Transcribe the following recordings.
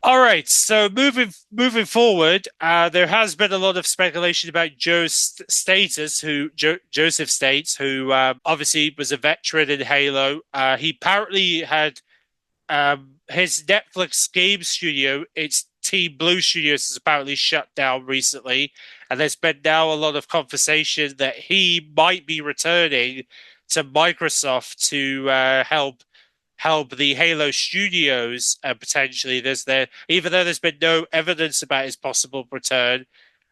All right, so moving forward, there has been a lot of speculation about Joseph States, who obviously was a veteran in Halo. He apparently had his Netflix game studio, its Team Blue Studios, is apparently shut down recently, and there's been now a lot of conversation that he might be returning to Microsoft to help the Halo Studios potentially. Even though there's been no evidence about his possible return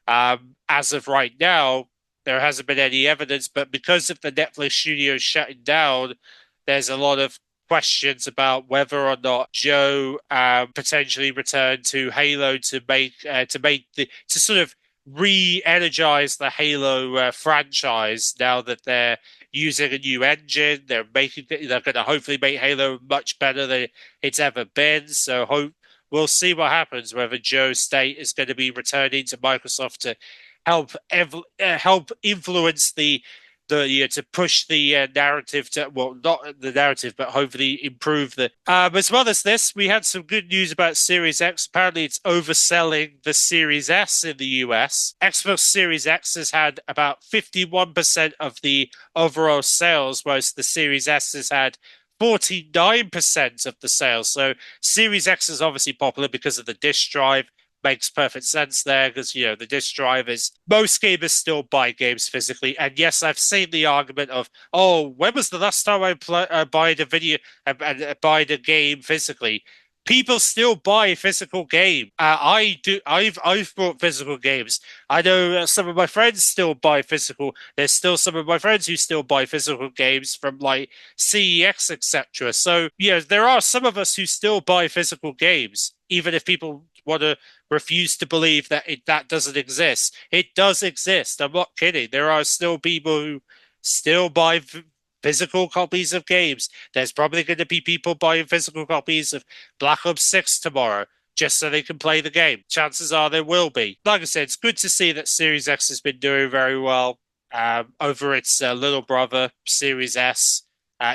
as of right now, there hasn't been any evidence. But because of the Netflix studios shutting down, there's a lot of questions about whether or not Joe potentially returned to Halo to sort of re-energize the Halo franchise now that they're using a new engine. They're going to hopefully make Halo much better than it's ever been. We'll see what happens. Whether Joe State is going to be returning to Microsoft to help influence to push the narrative to, well, not the narrative, but hopefully improve the. As well as this, we had some good news about Series X. Apparently, it's overselling the Series S in the US. Xbox Series X has had about 51% of the overall sales, whereas the Series S has had 49% of the sales. So Series X is obviously popular because of the disk drive. Makes perfect sense there because the disk drive is most gamers still buy games physically. And yes, I've seen the argument of, oh, when was the last time I buying a video and buying a game physically? People still buy physical game. I do. I've bought physical games. I know some of my friends still buy physical. There's still some of my friends who still buy physical games from like CEX, etc. So there are some of us who still buy physical games, even if people want to refuse to believe that that doesn't exist. It does exist. I'm not kidding. There are still people who still buy physical copies of games. There's probably going to be people buying physical copies of Black Ops 6 tomorrow just so they can play the game. Chances are there will be. Like I said, it's good to see that Series X has been doing very well over its little brother, Series S.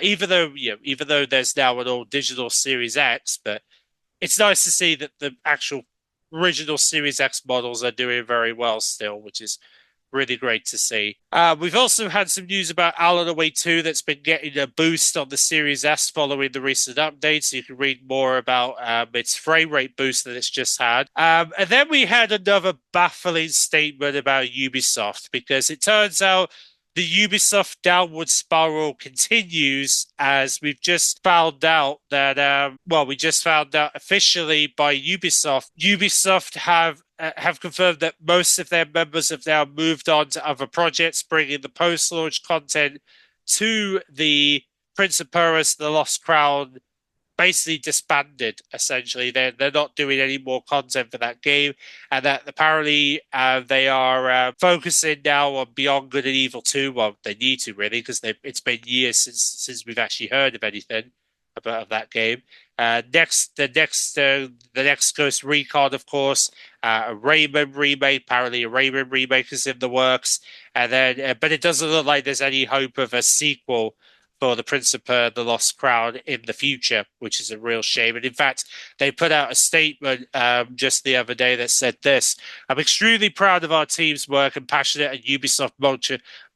Even though there's now an all digital Series X, but it's nice to see that the actual original Series X models are doing very well still, which is really great to see. We've also had some news about Alan Wake 2 that's been getting a boost on the Series S following the recent updates. You can read more about its frame rate boost that it's just had. And then we had another baffling statement about Ubisoft because it turns out the Ubisoft downward spiral continues as we've just found out that we just found out officially by Ubisoft. Ubisoft have confirmed that most of their members have now moved on to other projects, bringing the post-launch content to the Prince of Persia: The Lost Crown basically disbanded. Essentially, they're not doing any more content for that game, and that apparently they are focusing now on Beyond Good and Evil 2. Well, they need to really because it's been years since we've actually heard of anything about that game. The next Ghost Recon, of course, a Rayman remake. Apparently, a Rayman remake is in the works, and then but it doesn't look like there's any hope of a sequel for the Prince of Persia: The Lost Crown in the future, which is a real shame. And in fact, they put out a statement just the other day that said this: "I'm extremely proud of our team's work and passionate at Ubisoft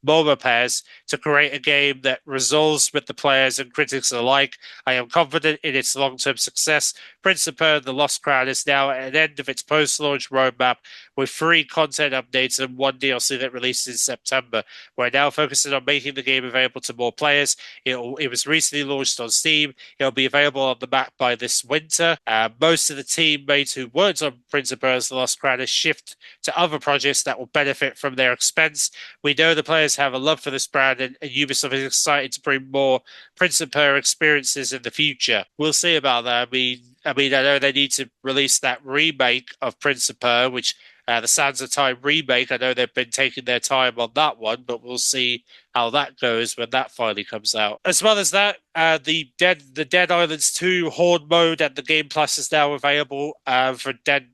Multipairs to create a game that resolves with the players and critics alike. I am confident in its long-term success. Prince of Persia: The Lost Crown is now at an end of its post-launch roadmap with 3 content updates and 1 DLC that released in September. We're now focusing on making the game available to more players. It was recently launched on Steam. It'll be available on the Mac by this winter. Most of the teammates who worked on Prince of Persia: The Lost Crown has shifted to other projects that will benefit from their expense. We know the players have a love for this brand, and Ubisoft is excited to bring more Prince of Persia experiences in the future. We'll see about that. I know they need to release that remake of Prince of Persia, which the Sands of Time remake. I know they've been taking their time on that one, but we'll see how that goes when that finally comes out. As well as that, the Dead Islands 2 Horde mode and the Game Plus is now available for Dead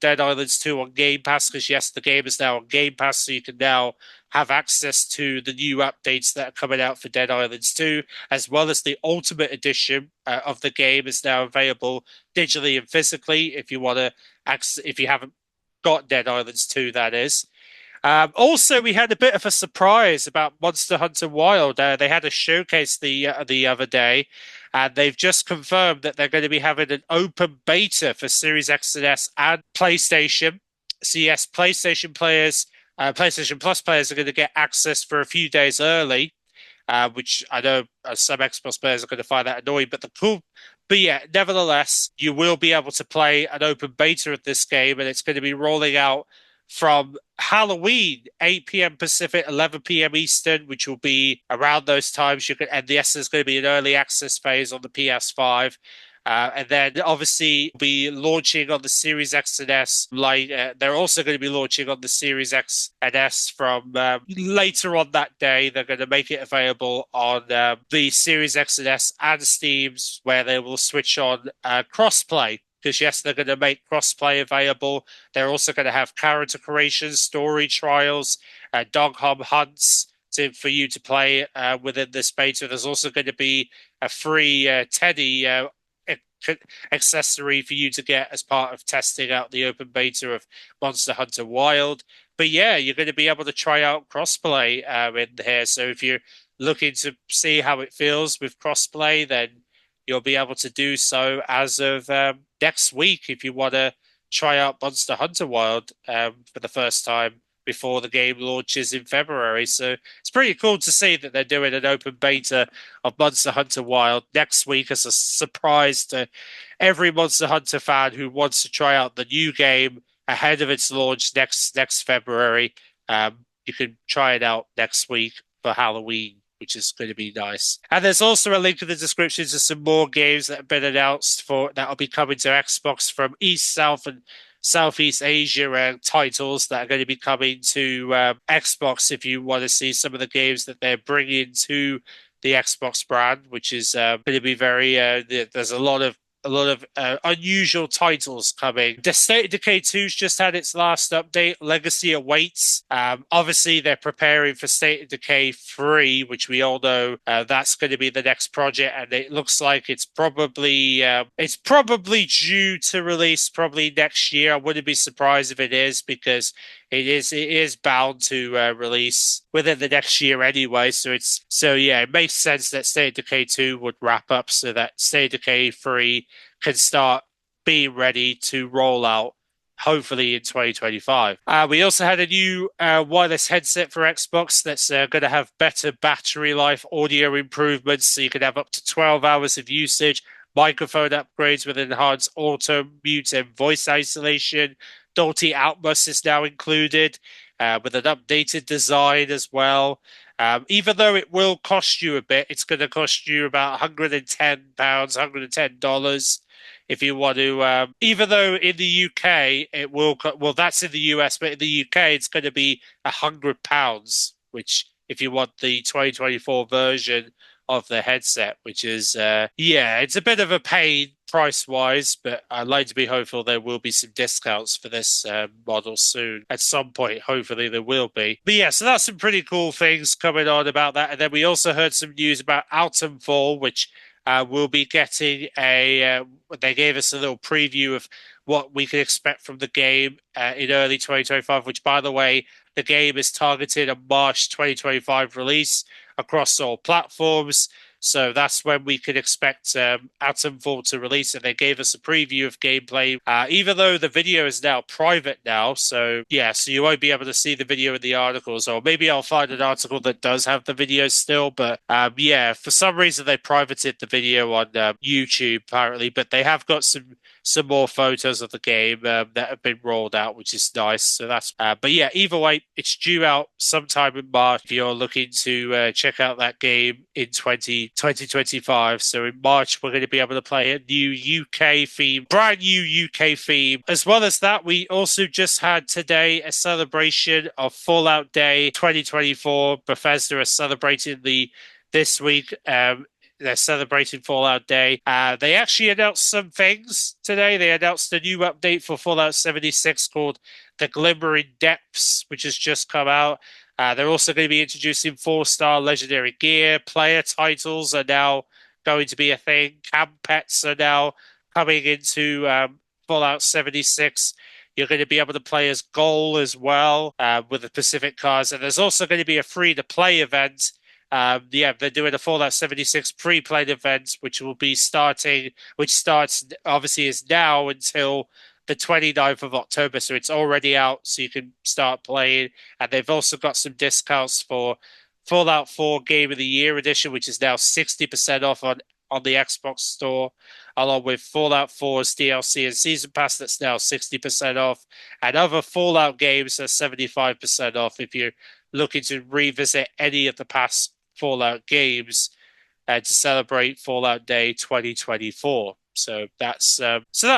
Islands 2 on Game Pass because yes, the game is now on Game Pass, so you can now have access to the new updates that are coming out for Dead Islands 2, as well as the Ultimate Edition of the game is now available digitally and physically if you want to access, if you haven't got Dead Islands 2, that is. Also, we had a bit of a surprise about Monster Hunter Wild. They had a showcase the other day, and they've just confirmed that they're going to be having an open beta for Series X and S and PlayStation. So yes, PlayStation players, PlayStation Plus players are going to get access for a few days early, which I know some Xbox players are going to find that annoying. But yeah, nevertheless, you will be able to play an open beta of this game, and it's going to be rolling out from Halloween, 8 p.m. Pacific, 11 p.m. Eastern, which will be around those times. And yes, there's going to be an early access phase on the PS5. And then obviously be launching on the Series X and S. They're also going to be launching on the Series X and S from later on that day. They're going to make it available on the Series X and S and Steam's, where they will switch on crossplay. Because yes, they're going to make crossplay available. They're also going to have character creation, story trials, dog hub hunts for you to play within this beta. There's also going to be a free Teddy accessory for you to get as part of testing out the open beta of Monster Hunter Wild. But yeah, you're going to be able to try out crossplay in here. So if you're looking to see how it feels with crossplay, then you'll be able to do so as of next week if you want to try out Monster Hunter Wild for the first time before the game launches in February. So it's pretty cool to see that they're doing an open beta of Monster Hunter Wild next week as a surprise to every Monster Hunter fan who wants to try out the new game ahead of its launch next February. You can try it out next week for Halloween, which is going to be nice. And there's also a link in the description to some more games that have been announced that will be coming to Xbox from East, South, and Southeast Asia titles that are going to be coming to Xbox if you want to see some of the games that they're bringing to the Xbox brand, which is going to be very, there's a lot of unusual titles coming. The State of Decay 2's just had its last update. Legacy awaits. Obviously, they're preparing for State of Decay 3, which we all know that's going to be the next project, and it looks like it's probably due to release probably next year. I wouldn't be surprised if it is, because it is bound to release within the next year anyway. So yeah, it makes sense that State of Decay 2 would wrap up so that State of Decay 3 can start being ready to roll out hopefully in 2025. We also had a new wireless headset for Xbox that's going to have better battery life, audio improvements, so you can have up to 12 hours of usage, microphone upgrades with enhanced auto mute and voice isolation. Dolby Atmos is now included with an updated design as well. Even though it will cost you a bit, it's going to cost you about £110, $110 if you want to. Even though in the UK it will, well, that's in the US, but in the UK it's going to be £100, which if you want the 2024 version of the headset, which is, it's a bit of a pain price-wise, but I'd like to be hopeful there will be some discounts for this model soon. At some point, hopefully there will be. But yeah, so that's some pretty cool things coming on about that. And then we also heard some news about Altenfall, which we'll be getting they gave us a little preview of what we can expect from the game in early 2025, which, by the way, the game is targeted a March 2025 release across all platforms. So that's when we could expect Atomfall to release, and they gave us a preview of gameplay, even though the video is now private now. So yeah, so you won't be able to see the video in the articles, or maybe I'll find an article that does have the video still. But yeah, for some reason they privated the video on YouTube apparently, but they have got some more photos of the game that have been rolled out, which is nice. So that's, but yeah, either way, it's due out sometime in March if you're looking to check out that game in 2025. So in March, we're going to be able to play a new UK theme, brand new UK theme. As well as that, we also just had today a celebration of Fallout Day 2024. Bethesda is celebrating this week. They're celebrating Fallout Day. They actually announced some things today. They announced a new update for Fallout 76 called The Glimmering Depths, which has just come out. They're also going to be introducing 4-star legendary gear. Player titles are now going to be a thing. Camp pets are now coming into Fallout 76. You're going to be able to play as Goal as well with the Pacific cars. And there's also going to be a free-to-play event. They're doing a Fallout 76 pre-play event, which will be starting, which starts obviously is now until the 29th of October. So it's already out, so you can start playing. And they've also got some discounts for Fallout 4 Game of the Year edition, which is now 60% off on the Xbox store, along with Fallout 4's DLC and Season Pass that's now 60% off, and other Fallout games are 75% off if you're looking to revisit any of the past Fallout games to celebrate Fallout Day 2024. So that's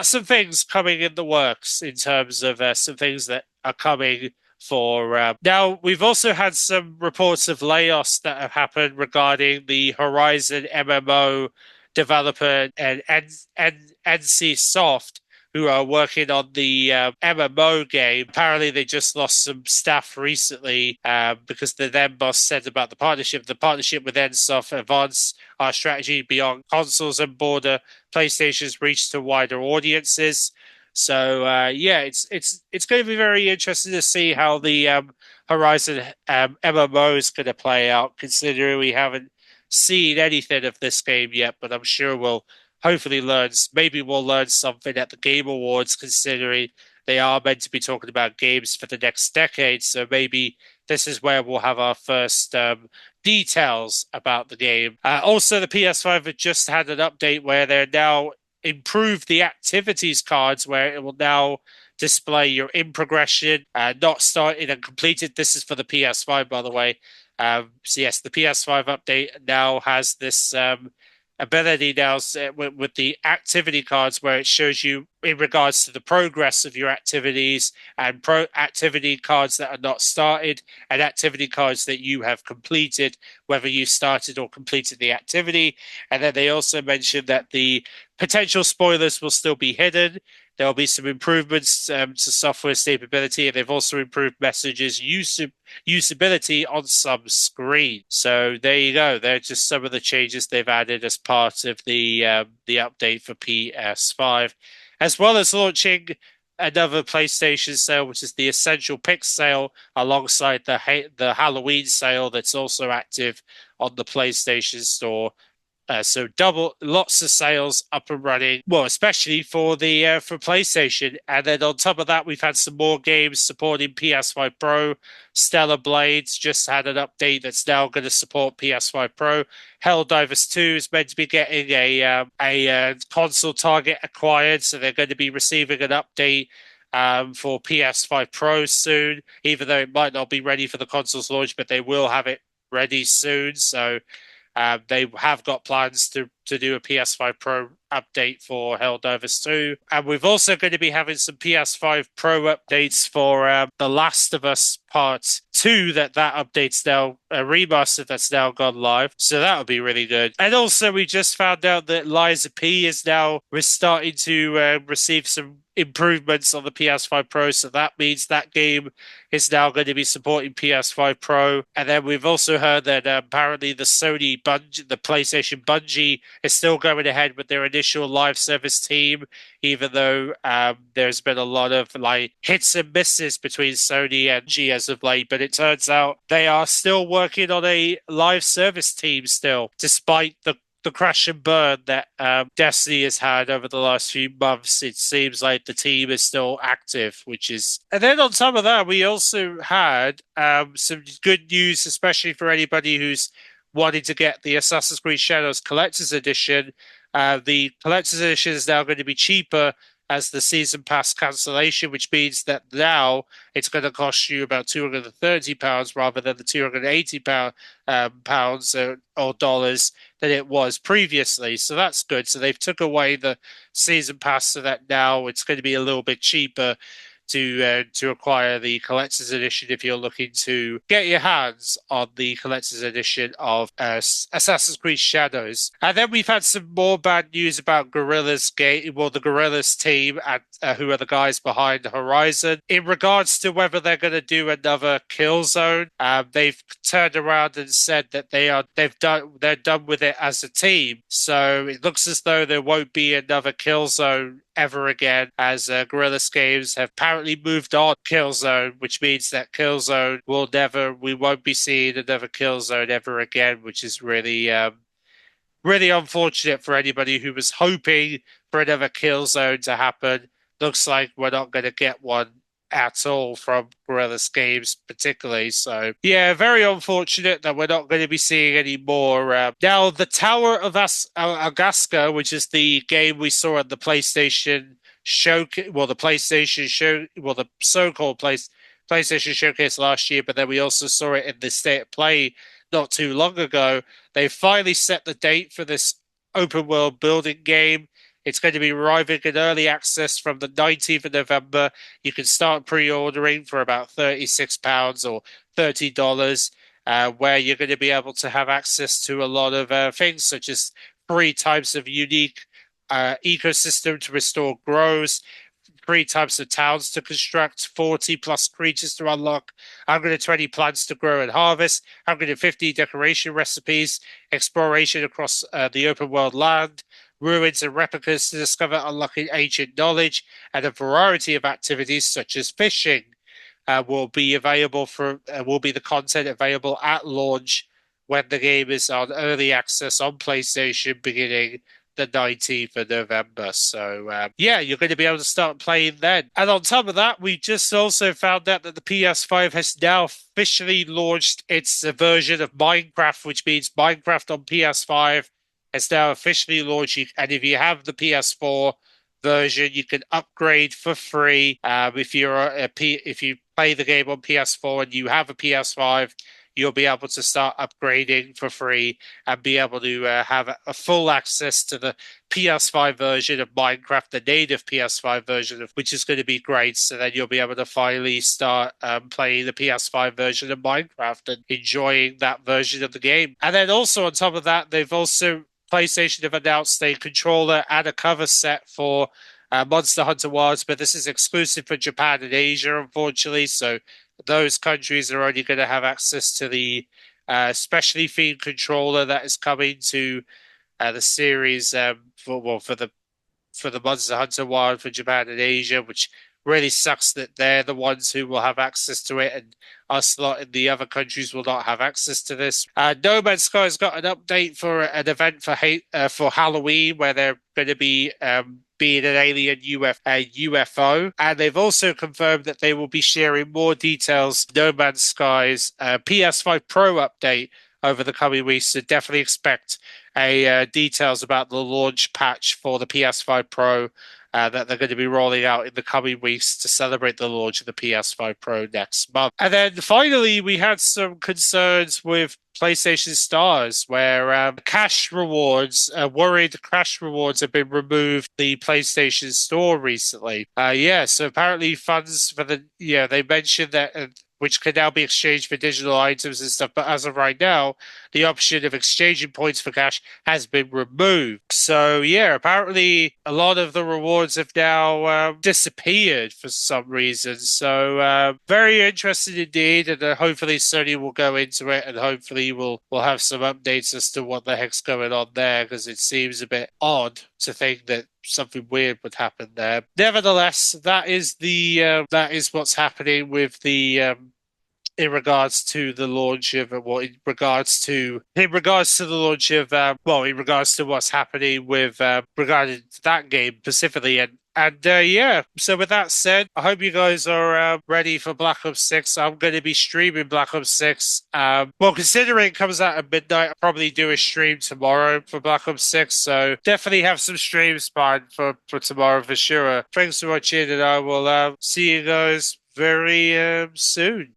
some things coming in the works in terms of some things that are coming for now. We've also had some reports of layoffs that have happened regarding the Horizon MMO developer and NC Soft, who are working on the MMO game. Apparently, they just lost some staff recently because the then boss said about the partnership. The partnership with NSoft advance our strategy beyond consoles and broader PlayStation's reach to wider audiences. So it's going to be very interesting to see how the Horizon MMO is going to play out, considering we haven't seen anything of this game yet. But I'm sure we'll hopefully maybe we'll learn something at the Game Awards, considering they are meant to be talking about games for the next decade. So maybe this is where we'll have our first details about the game. Also, the PS5 have just had an update where they're now improved the activities cards, where it will now display your in progression, not started and completed. This is for the PS5, by the way. So yes, the PS5 update now has this ability now with the activity cards, where it shows you in regards to the progress of your activities, and activity cards that are not started and activity cards that you have completed, whether you started or completed the activity. And then they also mentioned that the potential spoilers will still be hidden. There'll be some improvements to software stability, and they've also improved messages usability on some screens. So there you go. They're just some of the changes they've added as part of the update for PS5, as well as launching another PlayStation sale, which is the Essential Picks sale, alongside the Halloween sale that's also active on the PlayStation Store. So lots of sales up and running. Well, especially for the for PlayStation, and then on top of that, we've had some more games supporting PS5 Pro. Stellar Blades just had an update that's now going to support PS5 Pro. Helldivers 2 is meant to be getting a console target acquired, so they're going to be receiving an update for PS5 Pro soon. Even though it might not be ready for the console's launch, but they will have it ready soon. So. They have got plans to do a PS5 Pro update for Helldivers 2. And we've also going to be having some PS5 Pro updates for The Last of Us Part 2, that update's now a remaster that's now gone live. So that'll be really good. And also we just found out that Liza P is now starting to receive some improvements on the PS5 Pro, so that means that game is now going to be supporting PS5 Pro. And then we've also heard that apparently the PlayStation Bungie is still going ahead with their initial live service team, even though there's been a lot of hits and misses between Sony and Bungie as of late. But it turns out they are still working on a live service team still, despite the crash and burn that Destiny has had over the last few months. It seems like the team is still active, which is... And then on top of that, we also had some good news, especially for anybody who's wanting to get the Assassin's Creed Shadows Collector's Edition. The Collector's Edition is now going to be cheaper as the season pass cancellation, which means that now it's going to cost you about £230 rather than the £280 pounds or dollars that it was previously. So that's good. So they've took away the season pass, so that now it's going to be a little bit cheaper to acquire the collector's edition if you're looking to get your hands on the collector's edition of Assassin's Creed Shadows. And then we've had some more bad news about Guerrilla's game, well, the Guerrilla's team, and who are the guys behind Horizon, in regards to whether they're going to do another Killzone. They've turned around and said that they're done with it as a team. So it looks as though there won't be another Killzone ever again, as Guerrilla Games have apparently moved on Killzone, which means that we won't be seeing another Killzone ever again, which is really really unfortunate for anybody who was hoping for another Killzone to happen. Looks like we're not going to get one at all from Guerrilla Games particularly. So yeah, very unfortunate that we're not going to be seeing any more. Now, the Tower of Agaska, which is the game we saw at the PlayStation showcase, the so-called PlayStation showcase last year, but then we also saw it in the State of Play not too long ago. They finally set the date for this open world building game. It's going to be arriving in early access from the 19th of November. You can start pre-ordering for about £36 or $30, where you're going to be able to have access to a lot of things, such as 3 types of unique ecosystem to restore grows, 3 types of towns to construct, 40 plus creatures to unlock, 120 plants to grow and harvest, 150 decoration recipes, exploration across the open world land, ruins and replicas to discover, unlocking ancient knowledge, and a variety of activities such as fishing will be the content available at launch when the game is on early access on PlayStation beginning the 19th of November. So yeah, you're going to be able to start playing then. And on top of that, we just also found out that the PS5 has now officially launched its version of Minecraft, which means Minecraft on PS5 has now officially launched. And if you have the PS4 version, you can upgrade for free. If you play the game on PS4 and you have a PS5, you'll be able to start upgrading for free and be able to have a full access to the PS5 version of Minecraft, the native PS5 version, which is going to be great. So then you'll be able to finally start playing the PS5 version of Minecraft and enjoying that version of the game. And then also on top of that, PlayStation have announced a controller and a cover set for Monster Hunter Wilds, but this is exclusive for Japan and Asia, unfortunately. So those countries are only going to have access to the specially themed controller that is coming to the series for the Monster Hunter Wild for Japan and Asia, which really sucks that they're the ones who will have access to it, and us lot in the other countries will not have access to this. No Man's Sky has got an update for an event for Halloween, where they're going to be being an alien UFO, and they've also confirmed that they will be sharing more details. No Man's Sky's PS5 Pro update over the coming weeks, so definitely expect details about the launch patch for the PS5 Pro that they're going to be rolling out in the coming weeks to celebrate the launch of the PS5 Pro next month. And then finally, we had some concerns with PlayStation Stars, where cash rewards, worried cash rewards have been removed from the PlayStation Store recently. So apparently funds for they mentioned that which can now be exchanged for digital items and stuff. But as of right now, the option of exchanging points for cash has been removed. So yeah, apparently a lot of the rewards have now disappeared for some reason. So very interesting indeed, and hopefully Sony will go into it, and hopefully we'll have some updates as to what the heck's going on there, because it seems a bit odd to think that something weird would happen there. Nevertheless, that is what's happening with the in regards to the launch of in regards to what's happening with regarding that game specifically. And so with that said, I hope you guys are ready for Black Ops 6. I'm going to be streaming Black Ops 6. Considering it comes out at midnight, I'll probably do a stream tomorrow for Black Ops 6. So definitely have some streams planned for tomorrow for sure. Thanks for watching, and I will see you guys very soon.